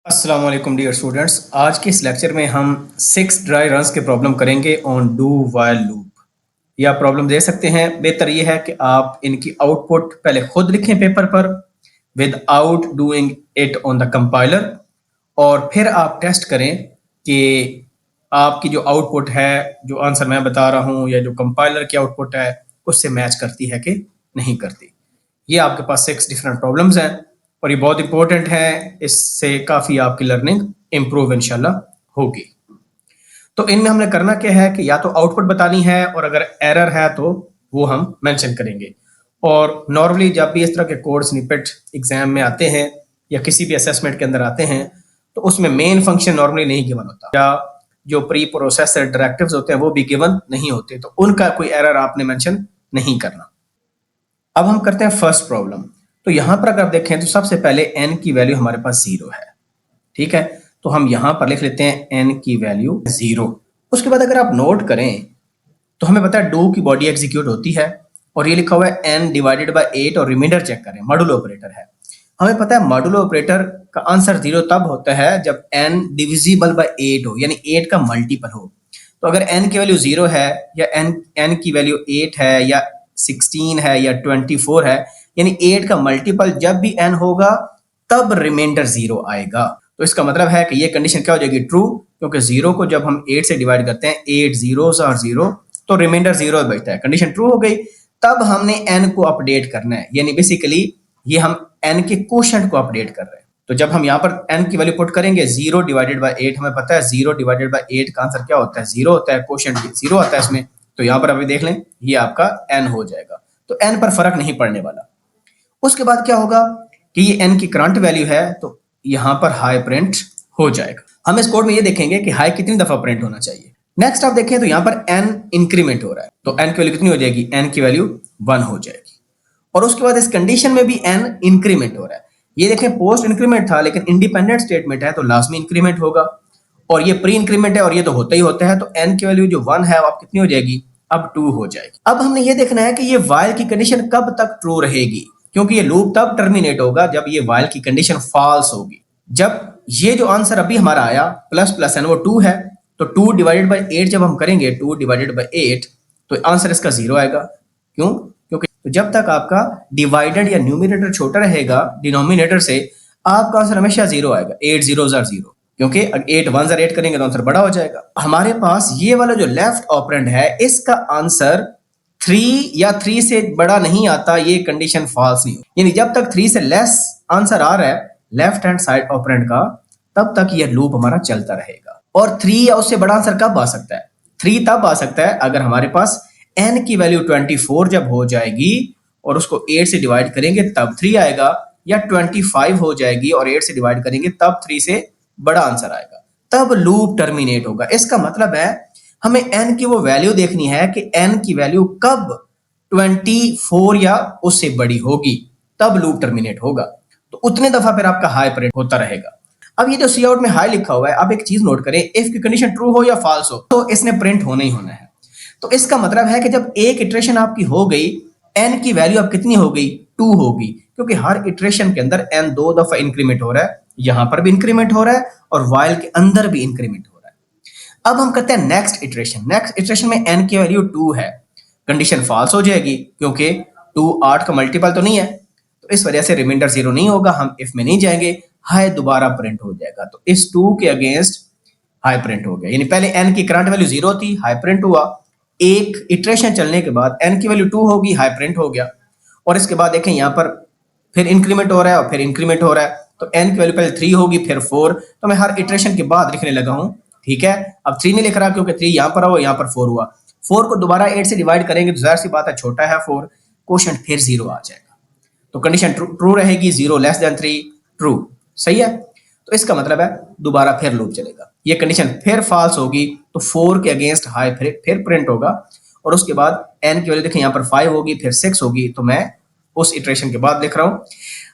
अस्सलाम वालेकुम dear students. आज के इस लेक्चर में हम 6 ड्राई रन्स के प्रॉब्लम करेंगे ऑन डू वाइल लूप। या प्रॉब्लम दे सकते हैं, बेहतर ये है कि आप इनकी आउटपुट पहले खुद लिखें पेपर पर without doing it on the compiler, और फिर आप टेस्ट करें कि आपकी जो आउटपुट है, जो आंसर मैं बता रहा हूँ या जो कंपाइलर की आउटपुट है, उससे मैच करती है कि नहीं करती। ये आपके पास 6 डिफरेंट प्रॉब्लम्स हैं और ये बहुत इंपॉर्टेंट है। इससे काफ़ी आपकी लर्निंग इम्प्रूव इंशाल्लाह होगी। तो इनमें हमने करना क्या है कि या तो आउटपुट बतानी है, और अगर एरर है तो वो हम मेंशन करेंगे। और नॉर्मली जब भी इस तरह के कोड स्निपेट एग्जाम में आते हैं या किसी भी असेसमेंट के अंदर आते हैं, तो उसमें मेन फंक्शन नॉर्मली नहीं गिवन होता, या जो प्री प्रोसेसर डायरेक्टिव्स होते हैं वो भी गिवन नहीं होते, तो उनका कोई एरर आपने मेंशन नहीं करना। अब हम करते हैं फर्स्ट प्रॉब्लम। तो यहां पर अगर आप देखें तो सबसे पहले n की वैल्यू हमारे पास 0 है। ठीक है, तो हम यहां पर लिख लेते हैं n की वैल्यू 0। उसके बाद अगर आप नोट करें तो हमें पता है डू की बॉडी एग्जीक्यूट होती है, और ये लिखा हुआ है n डिवाइडेड बाय 8, और रिमाइंडर चेक करें, मॉडुलो ऑपरेटर है। हमें पता है मॉडुलो ऑपरेटर का आंसर 0 तब होता है जब n डिविजिबल बाय 8 हो, यानी 8 का मल्टीपल हो। तो अगर n की वैल्यू 0 है, या n की वैल्यू 8 है, या 16 है, या 24 है, यानी 8 का मल्टीपल जब भी n होगा तब रिमाइंडर 0 आएगा। तो इसका मतलब है कि ये कंडीशन क्या हो जाएगी, ट्रू, क्योंकि 0 को जब हम 8 से डिवाइड करते हैं, 8 zeros are 0, तो रिमाइंडर 0 बचता है। कंडीशन ट्रू हो गई। तब हमने n को अपडेट करना है, यानी बेसिकली ये हम n के कोशेंट को अपडेट कर रहे हैं। तो जब हम यहाँ पर n की वैल्यू पुट करेंगे 0 डिवाइडेड बाय 8, हमें पता है 0 डिवाइडेड बाय 8 का आंसर क्या होता है, 0 होता है, कोशेंट 0 आता है इसमें। तो यहाँ पर अभी देख लें, ये आपका n हो जाएगा। तो n पर फर्क नहीं पड़ने वाला। उसके बाद क्या होगा कि ये n की करंट वैल्यू है, तो यहां पर हाई प्रिंट हो जाएगा। हम इस कोड में ये देखेंगे कि हाई कितनी दफा प्रिंट होना चाहिए। नेक्स्ट आप देखें तो यहां पर n इंक्रीमेंट हो रहा है, तो n की वैल्यू कितनी हो जाएगी, n की वैल्यू 1 हो जाएगी। और उसके बाद इस कंडीशन में भी n इंक्रीमेंट हो रहा है। ये देखें पोस्ट इंक्रीमेंट था, लेकिन इंडिपेंडेंट स्टेटमेंट है तो लाजमी इंक्रीमेंट होगा, और ये प्री इंक्रीमेंट है और ये तो होता ही होता है। तो n की वैल्यू जो 1 है वो आप कितनी हो जाएगी, अब 2 हो जाएगी। अब हमने ये देखना है कि ये वाइल की कंडीशन कब तक ट्रू रहेगी, क्योंकि ये लूप तब टर्मिनेट होगा जब ये वाइल की कंडीशन फॉल्स होगी। जब ये जो आंसर अभी हमारा आया प्लस प्लस एन वो 2 है, तो 2 डिवाइडेड बाय 8 जब हम करेंगे, 2 डिवाइडेड बाय 8, तो आंसर इसका 0 आएगा। क्यों? क्योंकि तो जब तक आपका डिवाइडेड या न्यूमरेटर छोटा रहेगा डिनोमिनेटर से, आपका आंसर हमेशा 0 आएगा। 8 zeros are 0, क्योंकि 8 1s are 8 करेंगे तो आंसर बड़ा हो जाएगा। हमारे पास ये वाला जो लेफ्ट ऑपरेंड है, इसका आंसर 3 या 3 से बड़ा नहीं आता, ये कंडीशन फॉल्स नहीं हो, यानी जब तक 3 से लेस आंसर आ रहा है लेफ्ट हैंड साइड ऑपरेंड का, तब तक ये लूप हमारा चलता रहेगा। और 3 या उससे बड़ा आंसर कब आ सकता है, 3 तब आ सकता है अगर हमारे पास n की वैल्यू 24 जब हो जाएगी और उसको 8 से डिवाइड करेंगे तब 3 आएगा, या 25 हो जाएगी और 8 से डिवाइड करेंगे तब 3 से बड़ा आंसर आएगा, तब लूप टर्मिनेट होगा। इसका मतलब है हमें n की वो वैल्यू देखनी है कि n की वैल्यू कब 24 या उससे बड़ी होगी, तब लूप टर्मिनेट होगा। तो उतने दफा फिर आपका हाई प्रिंट होता रहेगा। अब ये जो सी आउट में हाई लिखा हुआ है, आप एक चीज नोट करें, इफ की कंडीशन ट्रू हो या फॉल्स हो तो इसने प्रिंट होना ही होना है। तो इसका मतलब है कि जब एक इटरेशन आपकी हो गई, n की वैल्यू अब कितनी हो गई, 2 होगी, क्योंकि हर इटरेशन के अंदर n 2 दफा इंक्रीमेंट हो रहा है, यहां पर भी इंक्रीमेंट हो रहा है और वाइल के अंदर भी इंक्रीमेंट हो रहा है। अब हम करते हैं नेक्स्ट इटरेशन। नेक्स्ट इटरेशन में n की वैल्यू 2 है, कंडीशन फॉल्स हो जाएगी क्योंकि 2 8 का मल्टीपल तो नहीं है, तो इस वजह से रिमाइंडर 0 नहीं होगा, हम इफ में नहीं जाएंगे, हाई दोबारा प्रिंट हो जाएगा। तो इस 2 के अगेंस्ट हाई प्रिंट हो गया, यानी पहले n की करंट वैल्यू 0 थी, हाई प्रिंट हुआ, एक इटरेशन चलने के बाद n की वैल्यू 2 होगी, हाई प्रिंट हो गया। और इसके बाद देखें यहाँ पर फिर इंक्रीमेंट हो रहा है और फिर इंक्रीमेंट हो रहा है, तो n की वैल्यू पहले 3 होगी फिर 4, तो मैं हर इटरेशन के बाद लिखने लगा हूं। ठीक है, अब 3 नहीं लिख रहा क्योंकि 3 यहाँ पर हुआ, यहाँ पर 4 हुआ। 4 को दोबारा 8 से डिवाइड करेंगे तो जाहिर सी बात है छोटा है 4, क्वोशंट फिर 0 आ जाएगा, तो कंडीशन ट्रू रहेगी, 0 लेस देन 3 ट्रू। सही है, तो इसका मतलब है दोबारा फिर लूप चलेगा। ये कंडीशन फिर फॉल्स होगी तो 4 के अगेंस्ट हाई फिर प्रिंट होगा, और उसके बाद n की वैल्यू देखें यहाँ पर 5 होगी फिर 6 होगी, तो मैं उस इटरेशन के बाद लिख रहा हूँ,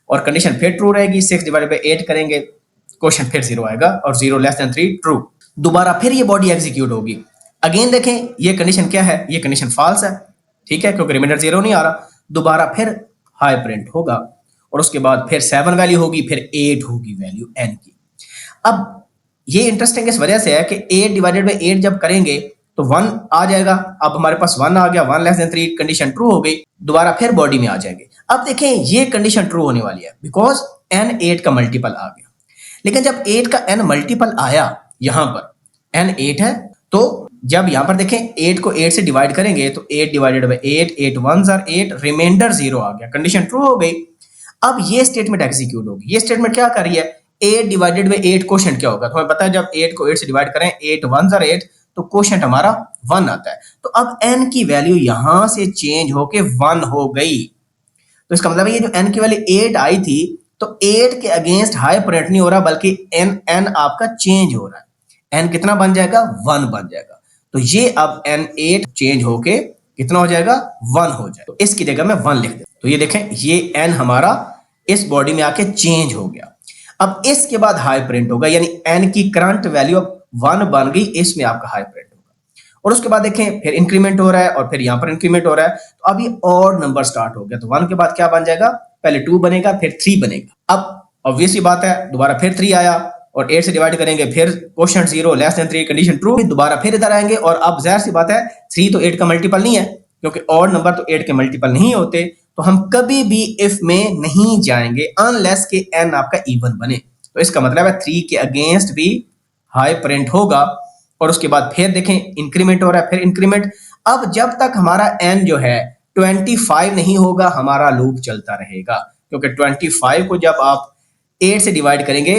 और कंडीशन फिर ट्रू रहेगी। 6 डिवाइडेड बाय 8 करेंगे, क्वोशंट फिर 0 आएगा, और 0 लेस देन 3 ट्रू। दोबारा फिर ये बॉडी एग्जीक्यूट होगी। अगेन देखें ये कंडीशन क्या है, ये कंडीशन फॉल्स है, ठीक है, क्योंकि रिमाइंडर 0 नहीं आ रहा। दोबारा फिर हाई प्रिंट होगा, और उसके बाद फिर 7 वैल्यू होगी, फिर 8 होगी वैल्यू n की। अब ये इंटरेस्टिंग इस वजह से है कि 8 डिवाइडेड बाई 8 जब करेंगे तो 1 आ जाएगा। अब हमारे पास 1 आ गया, 1 लेस देन 3, कंडीशन ट्रू हो गई, दोबारा फिर बॉडी में आ जाएंगे। अब देखें ये कंडीशन ट्रू होने वाली है बिकॉज n 8 का मल्टीपल आ गया। लेकिन जब 8 का n मल्टीपल आया, यहां पर n 8 है, तो जब यहां पर देखें 8 को 8 से डिवाइड करेंगे तो 8 divided by 8, 8 1s are 8, remainder 0 आ गया, कंडीशन ट्रू हो गई। अब ये स्टेटमेंट एग्जीक्यूट होगी। ये स्टेटमेंट क्या कर रही है, 8 डिवाइडेड बाई 8 क्वोशंट क्या होगा, तो हमें पता है जब 8 को 8 से डिवाइड करें 8 1s आर 8, तो क्वोशंट हमारा 1 आता है। तो अब n की वैल्यू यहां से चेंज होके 1 हो गई। तो इसका मतलब है ये जो n की वैल्यू 8 आई थी, तो 8 के अगेंस्ट हाई प्रिंट नहीं हो रहा, बल्कि n आपका चेंज हो रहा है। n कितना बन जाएगा, 1 बन जाएगा। तो ये अब n 8 चेंज होके कितना हो जाएगा, 1 हो जाएगा। तो इसकी जगह में 1 लिख दें। तो ये देखें ये n हमारा इस बॉडी में आके चेंज हो गया। अब इसके बाद हाई प्रिंट होगा, यानी n की करंट वैल्यू अब 1 बन गई, इसमें आपका हाई प्रिंट होगा। और उसके बाद देखें फिर इंक्रीमेंट हो रहा है और फिर यहां पर इंक्रीमेंट हो रहा है, तो अब ये ऑड नंबर स्टार्ट हो गया। तो 1 के बाद क्या बन जाएगा, पहले 2 बनेगा फिर 3 बनेगा। अब ऑब्वियसली बात है दोबारा फिर 3 आया और 8 से डिवाइड करेंगे, फिर quotient 0 less than 3, condition true, दोबारा फिर इधर आएंगे। और अब जाहिर सी बात है 3 तो 8 का मल्टीपल नहीं है, क्योंकि ऑड नंबर तो 8 के मल्टीपल नहीं होते, तो हम कभी भी इफ में नहीं जाएंगे अनलेस के n आपका इवन बने। तो इसका मतलब है 3 के अगेंस्ट भी हाई प्रिंट होगा। और उसके बाद फिर देखें इंक्रीमेंट हो रहा है, फिर इंक्रीमेंट। अब जब तक हमारा n जो है 25 नहीं होगा, हमारा लूप चलता रहेगा, क्योंकि 25 को जब आप 8 से डिवाइड करेंगे,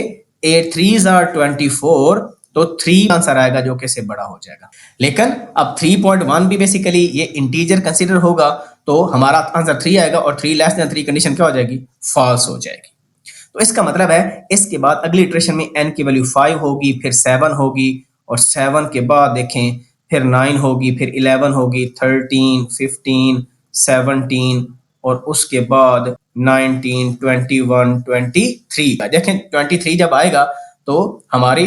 8 3s आर 24, तो 3 आंसर आएगा जो कि इससे बड़ा हो जाएगा। लेकिन अब 3.1 भी बेसिकली ये इंटीजर कंसीडर होगा, तो हमारा आंसर 3 आएगा और 3 लेस देन 3 कंडीशन क्या हो जाएगी, फॉल्स हो जाएगी। तो इसका मतलब है इसके बाद अगली इटरेशन में n की वैल्यू 5 होगी, फिर 7 होगी, और 7 के बाद देखें फिर 9 होगी, फिर 11 होगी, 13 15 17, और उसके बाद 19 21 23। देखें 23 जब आएगा तो हमारी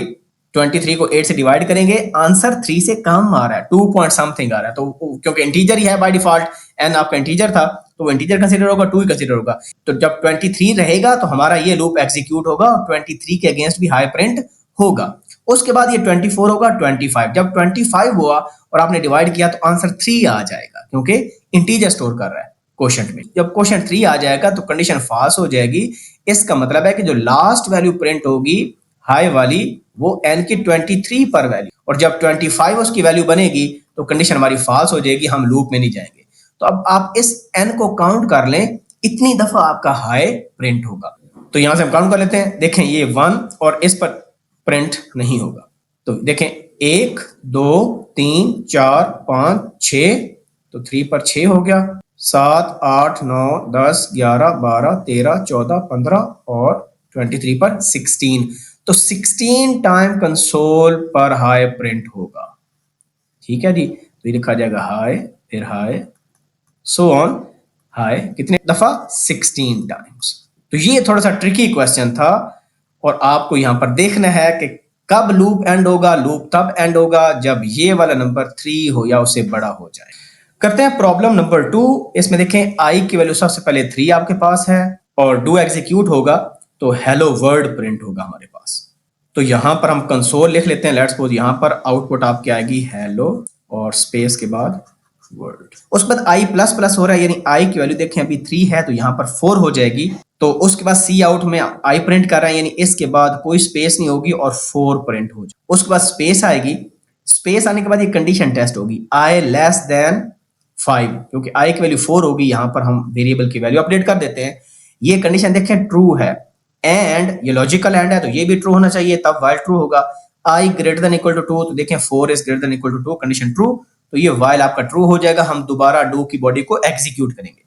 23 को 8 से डिवाइड करेंगे, आंसर 3 से कम आ रहा है, 2 पॉइंट समथिंग आ रहा है। तो क्योंकि इंटीजर ही है बाय डिफॉल्ट, n आपका इंटीजर था, तो वो इंटीजर कंसीडर होगा, 2 ही कंसीडर होगा। तो जब 23 रहेगा तो हमारा ये लूप एग्जीक्यूट होगा और 23 के अगेंस्ट भी हाई प्रिंट होगा। उसके बाद ये 24 होगा, 25। जब 25 हुआ और आपने डिवाइड किया तो आंसर 3 आ जाएगा, क्योंकि इंटीजर स्टोर कर रहा है क्वोशंट में। जब क्वोशंट 3 आ जाएगा तो कंडीशन फॉल्स हो जाएगी। इसका मतलब है कि जो लास्ट वैल्यू प्रिंट होगी हाई वाली, वो n की 23 पर वैल्यू, और जब 25 उसकी वैल्यू बनेगी तो कंडीशन हमारी फॉल्स हो जाएगी, हम लूप में नहीं जाएंगे। तो अब आप इस n को काउंट कर लें, इतनी दफा आपका हाई प्रिंट होगा। तो यहां से हम काउंट कर लेते हैं। देखें ये 1 और इस पर प्रिंट नहीं होगा। तो देखें 1 2 3 4 5 6, तो 3 पर 6 हो गया, 7 8 9 10 11 12 13 14 15 और 23 पर 16। तो 16 टाइम कंसोल पर हाई प्रिंट होगा। ठीक है जी, तो ये लिखा जाएगा हाई, फिर हाई, सो ऑन, हाई कितने दफा, 16 टाइम्स। तो ये थोड़ा सा ट्रिकी क्वेश्चन था, और आपको यहां पर देखना है कि कब लूप एंड होगा। लूप तब एंड होगा जब ये वाला नंबर 3 हो या उससे बड़ा हो जाए। करते हैं प्रॉब्लम नंबर 2। इसमें देखें i की वैल्यू सबसे पहले 3 आपके पास है, और डू एग्जीक्यूट होगा तो हेलो वर्ड प्रिंट होगा हमारे पास। तो यहां पर हम कंसोल लिख लेते हैं। लेट्स सपोज यहां पर आउटपुट आपकी आएगी हेलो और स्पेस के बाद वर्ड। उसके बाद i प्लस प्लस हो रहा है, यानी i की वैल्यू देखें अभी 3 है तो यहां पर 4 हो जाएगी। तो उसके बाद सी आउट में i प्रिंट कर रहा है, यानी इसके बाद कोई स्पेस नहीं होगी और 4 प्रिंट हो जाए। उसके बाद स्पेस आएगी, स्पेस आने के बाद ये कंडीशन टेस्ट होगी i लेस देन 5, क्योंकि i की वैल्यू 4 होगी। यहां पर हम वेरिएबल की वैल्यू अपडेट कर देते हैं। ये कंडीशन देखें ट्रू है, एंड ये लॉजिकल एंड है तो ये भी ट्रू होना चाहिए, तब वाइल ट्रू होगा। i greater than equal to 2, तो देखें 4 is greater than equal to 2, condition true, तो ये वाइल आपका ट्रू हो जाएगा। हम दोबारा डू की बॉडी को एग्जीक्यूट करेंगे।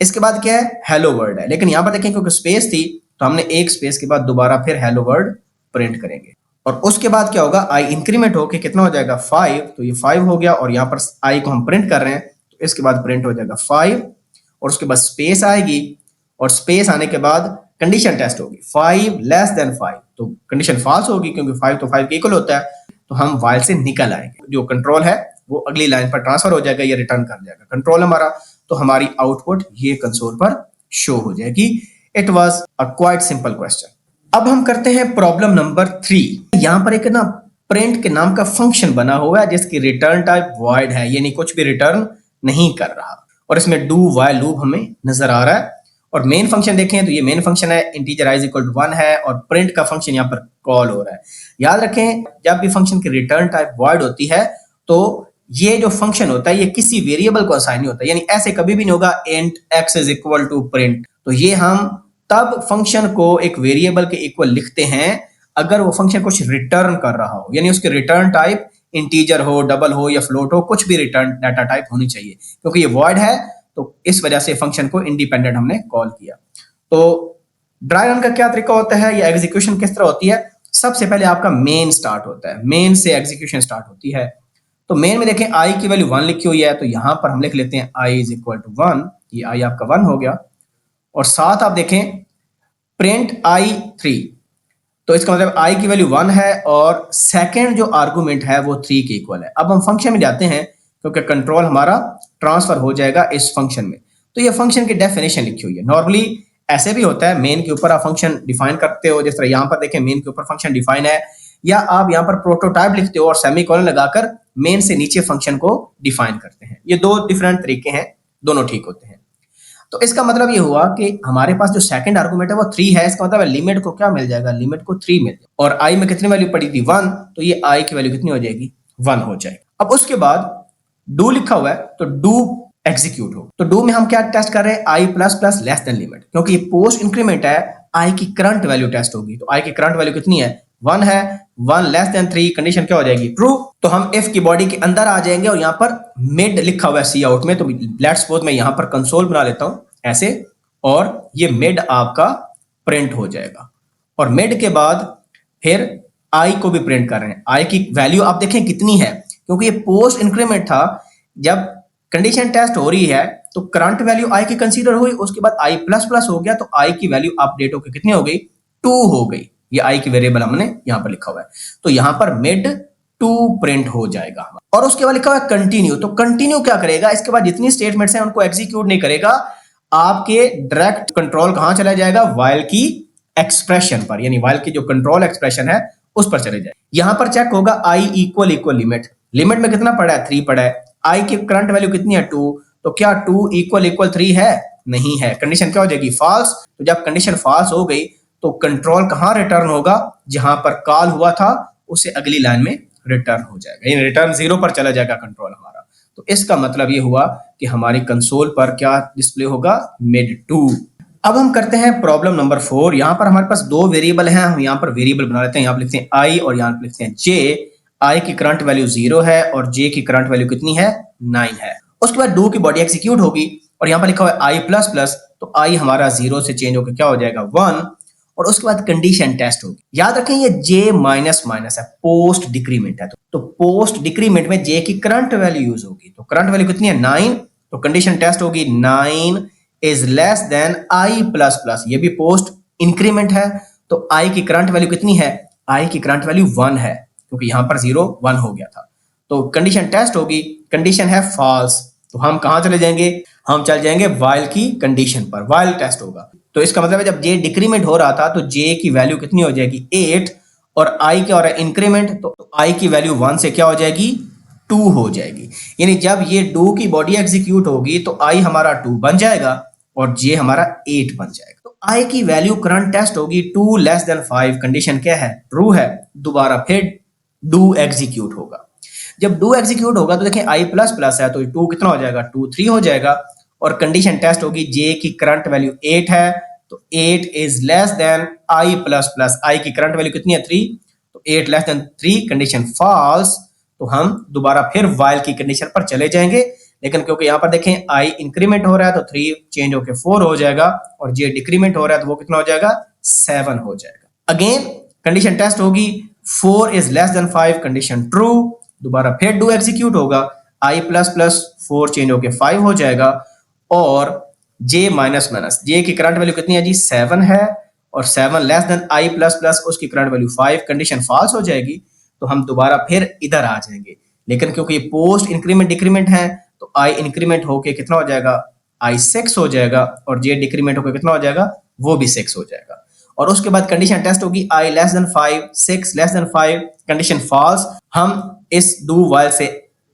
इसके बाद क्या है, हेलो वर्ड है, लेकिन यहां पर देखें क्योंकि स्पेस थी तो हमने एक स्पेस के बाद दोबारा फिर हेलो वर्ड प्रिंट करेंगे। और उसके बाद क्या होगा, i इंक्रीमेंट होके कितना हो जाएगा 5, तो ये 5 हो गया, और यहां पर i को हम प्रिंट कर रहे हैं तो इसके बाद प्रिंट हो जाएगा 5, और उसके बाद स्पेस आएगी, और स्पेस आने के बाद कंडीशन टेस्ट होगी 5 लेस देन 5, तो कंडीशन फॉल्स होगी क्योंकि 5 तो 5 के इक्वल होता है। तो हम वाइल से निकल आएंगे, जो कंट्रोल है वो अगली लाइन पर ट्रांसफर हो जाएगा या रिटर्न कर जाएगा कंट्रोल हमारा। तो हमारी आउटपुट ये कंसोल पर शो हो जाएगी। It was a quite simple question. अब हम करते हैं प्रॉब्लम नंबर 3। यहाँ पर एक ना प्रिंट के नाम का फंक्शन बना हुआ है जिसकी रिटर्न टाइप वॉइड है, यानी कुछ भी रिटर्न नहीं कर रहा, और इसमें डू वाइल लूप हमें नजर आ रहा है। और मेन फंक्शन देखें तो ये मेन फंक्शन है, इंटीजर i इक्वल टू 1 है, और प्रिंट का फंक्शन यहाँ पर कॉल हो रहा है। याद रखें, जब भी फंक्शन की रिटर्न टाइप वॉइड होती है तो ये जो फंक्शन होता है ये किसी वेरिएबल को असाइन नहीं होता, यानी ऐसे कभी भी नहीं होगा int x is equal to print. तो ये हम तब फंक्शन को एक वेरिएबल के इक्वल लिखते हैं अगर वो फंक्शन कुछ रिटर्न कर रहा हो, यानी उसके रिटर्न टाइप इंटीजर हो, डबल हो या फ्लोट हो, कुछ भी रिटर्न डाटा टाइप होनी चाहिए। क्योंकि ये वॉइड है तो इस वजह से फंक्शन को इंडिपेंडेंट हमने कॉल किया। तो ड्राई रन का क्या तरीका होता है या एग्जीक्यूशन किस तरह होती है? सबसे पहले आपका मेन स्टार्ट होता है, मेन से एग्जीक्यूशन स्टार्ट होती है। तो मेन में देखें आई की वैल्यू 1 लिखी हुई है, तो यहां पर हम लिख लेते हैं i इज इक्वल टू 1, ये i आपका 1 हो गया। और साथ आप देखें प्रिंट i3, तो इसका मतलब i की वैल्यू 1 है और सेकंड जो आर्गुमेंट है वो 3 के इक्वल है। अब हम फंक्शन में जाते हैं क्योंकि कंट्रोल हमारा ट्रांसफर हो जाएगा इस फंक्शन में। तो ये फंक्शन की डेफिनेशन लिखी हुई है। नॉर्मली ऐसे भी होता है, मेन के ऊपर आप फंक्शन डिफाइन करते हो, जिस तरह यहाँ पर देखें मेन के ऊपर फंक्शन डिफाइन है, या आप यहाँ पर प्रोटोटाइप लिखते हो और सेमीकोलन लगाकर मेन से नीचे फंक्शन को डिफाइन करते हैं। ये दो डिफरेंट तरीके हैं, दोनों ठीक होते हैं। तो इसका मतलब ये हुआ कि हमारे पास जो सेकंड आर्गुमेंट है वो 3 है, इसका मतलब लिमिट को क्या मिल जाएगा, लिमिट को 3 मिल जाएगा। और i में कितनी वैल्यू पड़ी थी 1, तो ये i की वैल्यू कितनी हो जाएगी 1 हो जाएगी। अब उसके बाद डू लिखा हुआ है तो डू एग्जीक्यूट हो। तो डू में हम क्या टेस्ट कर रहे हैं, i plus plus less than limit, क्योंकि ये पोस्ट इंक्रीमेंट है, i की करंट वैल्यू टेस्ट होगी। तो i की करंट वैल्यू कितनी है 1 है, 1 लेस देन 3, कंडीशन क्या हो जाएगी ट्रू। तो हम इफ की बॉडी के अंदर आ जाएंगे और यहाँ पर मिड लिखा हुआ है सी आउट में, तो लेट्स सपोज मैं यहाँ पर कंसोल बना लेता हूँ ऐसे, और ये मिड आपका प्रिंट हो जाएगा। और मिड के बाद फिर i को भी प्रिंट कर रहे हैं। i की वैल्यू आप देखें कितनी है, क्योंकि ये पोस्ट इंक्रीमेंट था, जब कंडीशन टेस्ट हो रही है तो करंट वैल्यू i की कंसीडर हुई, उसके बाद i प्लस प्लस हो गया, तो i की वैल्यू अपडेट होकर कितनी हो गई 2 हो गई। ये i की वेरिएबल हमने यहाँ पर लिखा हुआ है, तो यहाँ पर मिड 2 प्रिंट हो जाएगा। और उसके बाद लिखा हुआ है कंटिन्यू, तो कंटिन्यू क्या करेगा, इसके बाद जितनी स्टेटमेंट्स हैं उनको एग्जीक्यूट नहीं करेगा, आपके डायरेक्ट कंट्रोल कहां चला जाएगा, वाइल की एक्सप्रेशन पर, यानी वाइल की जो कंट्रोल एक्सप्रेशन है उस पर चले जाए। यहां पर चेक होगा i equal equal limit, limit में कितना पड़ा है 3 पड़ा है, i की करंट वैल्यू कितनी है 2, तो क्या 2 इक्वल इक्वल 3 है, नहीं है, कंडीशन क्या हो जाएगी फॉल्स। तो जब कंडीशन फॉल्स हो गई तो कंट्रोल कहां रिटर्न होगा, जहां पर कॉल हुआ था उसे अगली लाइन में रिटर्न हो जाएगा, यानी रिटर्न 0 पर चला जाएगा कंट्रोल हमारा। तो इसका मतलब ये हुआ कि हमारी कंसोल पर क्या डिस्प्ले होगा, मिड 2। अब हम करते हैं प्रॉब्लम नंबर 4। यहाँ पर हमारे पास दो वेरिएबल हैं, हम यहाँ पर वेरिएबल बना लेते हैं, यहाँ पर लिखते हैं i और यहाँ पर लिखते हैं j। i की करंट वैल्यू 0 है और j की करंट वैल्यू कितनी है 9 है। उसके बाद डू की बॉडी एग्जीक्यूट होगी और यहाँ पर लिखा हुआ है i प्लस प्लस, तो i हमारा 0 से चेंज होकर क्या हो जाएगा 1, और उसके बाद कंडीशन टेस्ट होगी। याद रखें ये j माइनस माइनस है, पोस्ट डिक्रीमेंट है, तो पोस्ट डिक्रीमेंट में j की करंट वैल्यू यूज होगी, तो करंट वैल्यू कितनी है 9, तो कंडीशन टेस्ट होगी 9 is less than i plus plus, ये भी पोस्ट इंक्रीमेंट है, तो i की करंट वैल्यू कितनी है, i की करंट वैल्यू 1 है, क्योंकि यहां पर 0 1 हो गया था। तो कंडीशन टेस्ट होगी, कंडीशन है फॉल्स, तो हम कहां चले जाएंगे, हम चल जाएंगे वाइल की कंडीशन पर, वाइल टेस्ट होगा। तो इसका मतलब है जब j डिक्रीमेंट हो रहा था तो j की वैल्यू कितनी हो जाएगी 8, और i क्या हो रहा है इंक्रीमेंट, तो i की वैल्यू 1 से क्या हो जाएगी 2 हो जाएगी। यानी जब ये डू की बॉडी एग्जीक्यूट होगी तो i हमारा 2 बन जाएगा और j हमारा 8 बन जाएगा। तो i की वैल्यू करंट टेस्ट होगी 2 लेस देन 5, कंडीशन क्या है ट्रू है, दोबारा फिर डू एग्जीक्यूट होगा। जब डू एग्जीक्यूट होगा तो देखें i प्लस प्लस है, तो 2 कितना हो जाएगा 2 3 हो जाएगा, और कंडीशन टेस्ट होगी j की करंट वैल्यू 8 है, तो 8 is less than i plus plus, i की करंट वैल्यू कितनी है 3, तो 8 लेस देन 3, कंडीशन फॉल्स। तो हम दोबारा फिर वाइल की कंडीशन पर चले जाएंगे, लेकिन क्योंकि यहाँ पर देखें i इंक्रीमेंट हो रहा है तो 3 चेंज होकर 4 हो जाएगा, और j डिक्रीमेंट हो रहा है तो वो कितना हो जाएगा 7 हो जाएगा। अगेन कंडीशन टेस्ट होगी 4 is less than 5, condition true, दोबारा फिर डू एग्जीक्यूट होगा, i प्लस प्लस 4 चेंज होकर 5 हो जाएगा, और j माइनस माइनस, j की करंट वैल्यू कितनी है जी 7 है, और 7 less than i plus plus, उसकी करंट वैल्यू 5, कंडीशन फॉल्स हो जाएगी। तो हम दोबारा फिर इधर आ जाएंगे, लेकिन क्योंकि ये पोस्ट इंक्रीमेंट डिक्रीमेंट है तो i इंक्रीमेंट होके कितना हो जाएगा i 6 हो जाएगा, और j डिक्रीमेंट होकर कितना हो जाएगा वो भी 6 हो जाएगा। और उसके बाद कंडीशन टेस्ट होगी I less than 5, 6 less than 5, condition false, हम इस डू वाइल से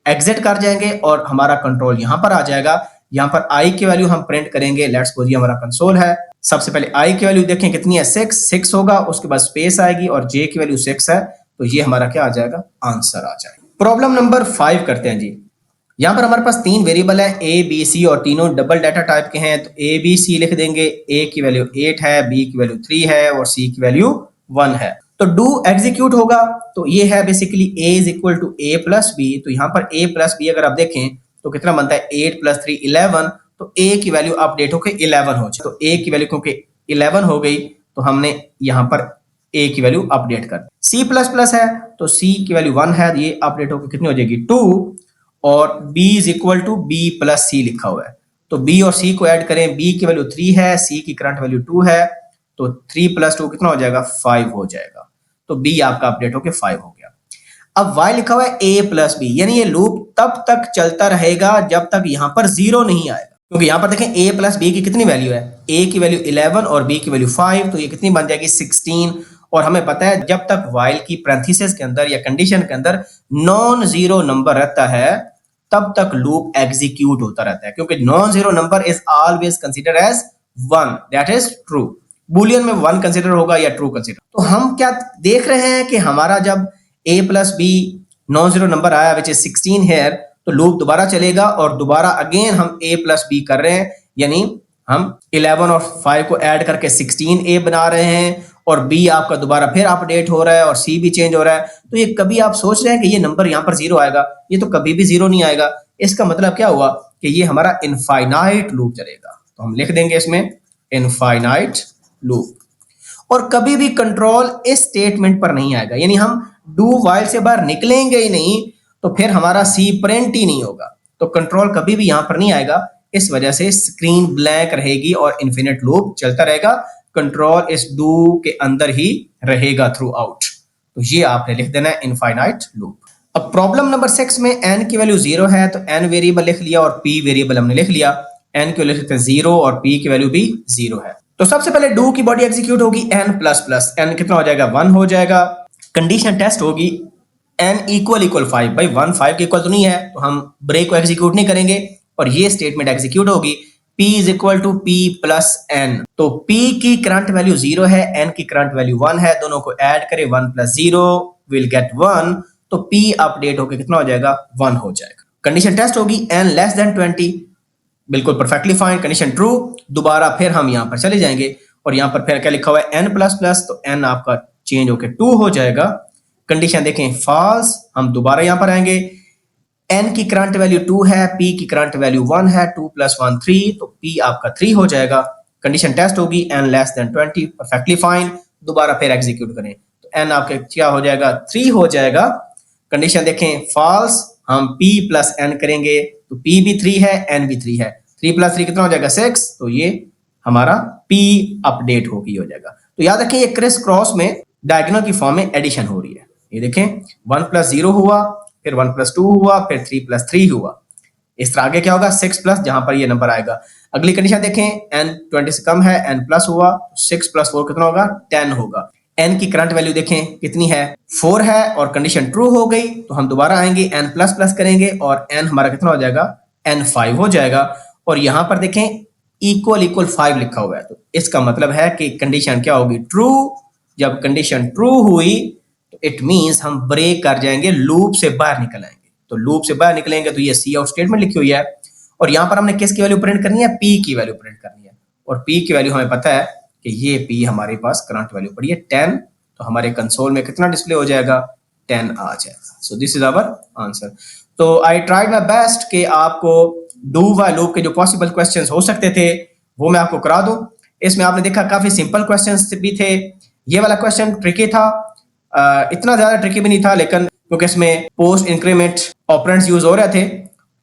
एग्जिट कर जाएंगे और हमारा कंट्रोल यहां पर आ जाएगा। यहां पर I की वैल्यू हम प्रिंट करेंगे, लेट्स सपोज ये हमारा कंसोल है। सबसे पहले I की वैल्यू देखें कितनी है, 6 होगा, उसके बाद स्पेस आएगी और J की वैल्यू 6 है, तो ये हमारा क्या आ जाएगा, आंसर आ जाएगा। प्रॉब्लम नंबर 5 करते हैं जी। यहां पर हमारे पास 3 वेरिएबल है A, B, C और तीनों डबल डाटा टाइप के हैं, तो A, B, C लिख देंगे। A की वैल्यू 8 है, B की वैल्यू 3 है और C की वैल्यू 1 है। तो डू एग्जीक्यूट होगा, तो ये है basically A is equal to A plus B। तो यहाँ पर A प्लस B अगर आप देखें तो कितना बनता है, 8 प्लस 3 11, तो A की वैल्यू अपडेट होकर 11 हो जाए। तो A की वैल्यू क्योंकि 11 हो गई तो हमने यहाँ पर A की वैल्यू अपडेट कर। C प्लस प्लस है तो C की वैल्यू 1 है, ये अपडेट होकर कितनी हो जाएगी, 2, और B is equal to B plus C लिखा हुआ है, तो B और C को ऐड करें, B की वैल्यू 3 है, C की करंट वैल्यू 2 है, तो 3 प्लस 2 कितना हो जाएगा, 5 हो जाएगा। तो B आपका अपडेट होकर 5 हो गया। अब Y लिखा हुआ है A प्लस B, यानी ये लूप तब तक चलता रहेगा जब तक यहां पर 0 नहीं आएगा, क्योंकि यहां पर देखें A प्लस B की कितनी वैल्यू है, A की वैल्यू 11 और B की वैल्यू 5, तो ये कितनी बन जाएगी, 16। और हमें पता है जब तक वाइल की पैरेंथेसिस के अंदर या कंडीशन के अंदर नॉन जीरो नंबर रहता है तब तक लूप एग्जीक्यूट होता रहता है, क्योंकि non zero number is always consider as 1, that is true. Boolean में 1 कंसीडर होगा या ट्रू कंसीडर। तो हम क्या देख रहे हैं कि हमारा जब A plus B non zero number आया विच इज 16 हेयर, तो लूप दोबारा चलेगा और दोबारा अगेन हम A प्लस B कर रहे हैं, यानी हम 11 और 5 को ऐड करके 16A बना रहे हैं और B आपका दोबारा फिर अपडेट हो रहा है और C भी चेंज हो रहा है। तो ये कभी आप सोच रहे हैं कि ये नंबर यहाँ पर 0 आएगा, ये तो कभी भी 0 नहीं आएगा। इसका मतलब क्या हुआ कि ये हमारा इनफाइनाइट लूप चलेगा, तो हम लिख देंगे इसमें इनफाइनाइट लूप। और कभी भी कंट्रोल इस स्टेटमेंट पर नहीं आएगा, यानी हम डू वाइल से बाहर निकलेंगे ही नहीं तो फिर हमारा C प्रिंट ही नहीं होगा, तो कंट्रोल कभी भी यहाँ पर नहीं आएगा। इस वजह से स्क्रीन ब्लैंक रहेगी और इन्फिनिट लूप चलता रहेगा, कंट्रोल इस डू के अंदर ही रहेगा थ्रू आउट। तो ये आपने लिख देना है इनफाइनाइट लूप। अब प्रॉब्लम नंबर 6 में n की वैल्यू 0 है, तो n वेरिएबल लिख लिया और p वेरिएबल हमने लिख लिया। n की वैल्यू लिखते हैं 0 और p की वैल्यू भी 0 है। तो सबसे पहले डू की बॉडी एग्जीक्यूट होगी n प्लस प्लस, n कितना हो जाएगा, 1 हो जाएगा। कंडीशन टेस्ट होगी n इक्वल 5, भाई 1 5 के इक्वल तो नहीं है, तो हम ब्रेक को एग्जीक्यूट नहीं करेंगे और ये स्टेटमेंट एग्जीक्यूट होगी P is equal to P plus N। तो P की करंट वैल्यू 0 है, N की करंट वैल्यू 1 है, दोनों को ऐड करें, 1 प्लस 0 विल गेट 1, तो P अपडेट होकर कितना हो जाएगा, 1 हो जाएगा। कंडीशन टेस्ट होगी N लेस देन 20, बिल्कुल परफेक्टली फाइन, कंडीशन ट्रू। दोबारा फिर हम यहाँ पर चले जाएंगे और यहाँ पर फिर क्या लिखा हुआ है, N प्लस प्लस, तो N आपका चेंज होकर 2 हो जाएगा। कंडीशन देखें फॉल्स, हम दोबारा यहाँ पर आएंगे, n की करंट वैल्यू 2 है, p की करंट वैल्यू 1 है, 2 प्लस 1 3, तो p आपका 3 हो जाएगा। कंडीशन टेस्ट होगी n less than 20, perfectly fine. दोबारा फिर एग्जीक्यूट करें तो n आपके क्या हो जाएगा, 3 हो जाएगा। कंडीशन देखें फॉल्स, हम p प्लस n करेंगे तो p भी 3 है, n भी 3 है, 3 प्लस 3 कितना हो जाएगा, 6, तो ये हमारा p अपडेट हो जाएगा। तो याद रखें ये क्रिस क्रॉस में डायगोनल की फॉर्म में एडिशन हो रही है। ये देखें 1 प्लस 0 हुआ, फिर 1 प्लस 2 हुआ, फिर 3 प्लस 3 हुआ। इस तरह आगे क्या होगा, 6 प्लस, जहां पर ये नंबर आएगा। अगली कंडीशन देखें, n 20 से कम है, n प्लस हुआ, 6 प्लस 4 कितना होगा, 10 होगा। n की करंट वैल्यू देखें कितनी है, 4 है, और कंडीशन ट्रू हो गई तो हम दोबारा आएंगे, n प्लस प्लस करेंगे और n हमारा कितना हो जाएगा, n 5 हो जाएगा। और यहां पर देखें इक्वल 5 लिखा हुआ है, तो इसका मतलब है कि कंडीशन क्या होगी, ट्रू। जब कंडीशन ट्रू हुई तो इट मींस हम ब्रेक कर जाएंगे, लूप से बाहर निकल आएंगे। तो लूप से बाहर निकलेंगे तो ये सी आउट स्टेटमेंट लिखी हुई है और यहां पर हमने किसकी वैल्यू प्रिंट करनी है, पी की वैल्यू प्रिंट करनी है। और पी की वैल्यू हमें पता है कि ये पी हमारे पास करंट वैल्यू पड़ी है 10, तो हमारे कंसोल में कितना डिस्प्ले हो जाएगा, 10 आ जाएगा। So this is our answer. तो आई ट्राइड माय बेस्ट कि आपको डू व्हाइल लूप के जो पॉसिबल क्वेश्चंस हो सकते थे वो मैं आपको करा दूं। इसमें आपने देखा काफी सिंपल क्वेश्चंस भी थे। ये वाला क्वेश्चन ट्रिकी था, इतना ज्यादा ट्रिकी भी नहीं था, लेकिन क्योंकि इसमें पोस्ट इंक्रीमेंट ऑपरेंड्स यूज हो रहे थे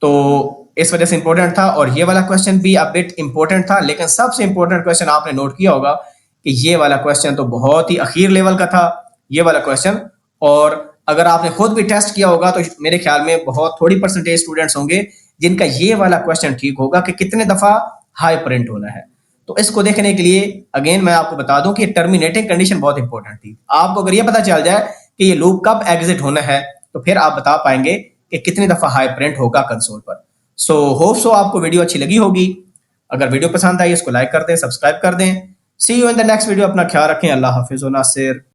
तो इस वजह से इंपॉर्टेंट था। और ये वाला क्वेश्चन भी अ बिट इंपॉर्टेंट था, लेकिन सबसे इंपॉर्टेंट क्वेश्चन आपने नोट किया होगा कि ये वाला क्वेश्चन तो बहुत ही अखीर लेवल का था, ये वाला क्वेश्चन। और अगर आपने खुद भी टेस्ट किया होगा तो मेरे ख्याल में बहुत थोड़ी परसेंटेज स्टूडेंट्स होंगे जिनका ये वाला क्वेश्चन ठीक होगा कि कितने दफा हाई प्रिंट होना है। तो इसको देखने के लिए अगेन मैं आपको बता दूं कि टर्मिनेटिंग कंडीशन बहुत इंपॉर्टेंट थी। आपको अगर ये पता चल जाए कि ये लूप कब एग्जिट होना है तो फिर आप बता पाएंगे कि कितनी दफा हाई प्रिंट होगा कंसोल पर। सो होप सो आपको वीडियो अच्छी लगी होगी। अगर वीडियो पसंद आई इसको लाइक कर दें, सब्सक्राइब कर दें। See you in the next video. अपना ख्याल रखें। अल्लाह हाफिज। नासिर।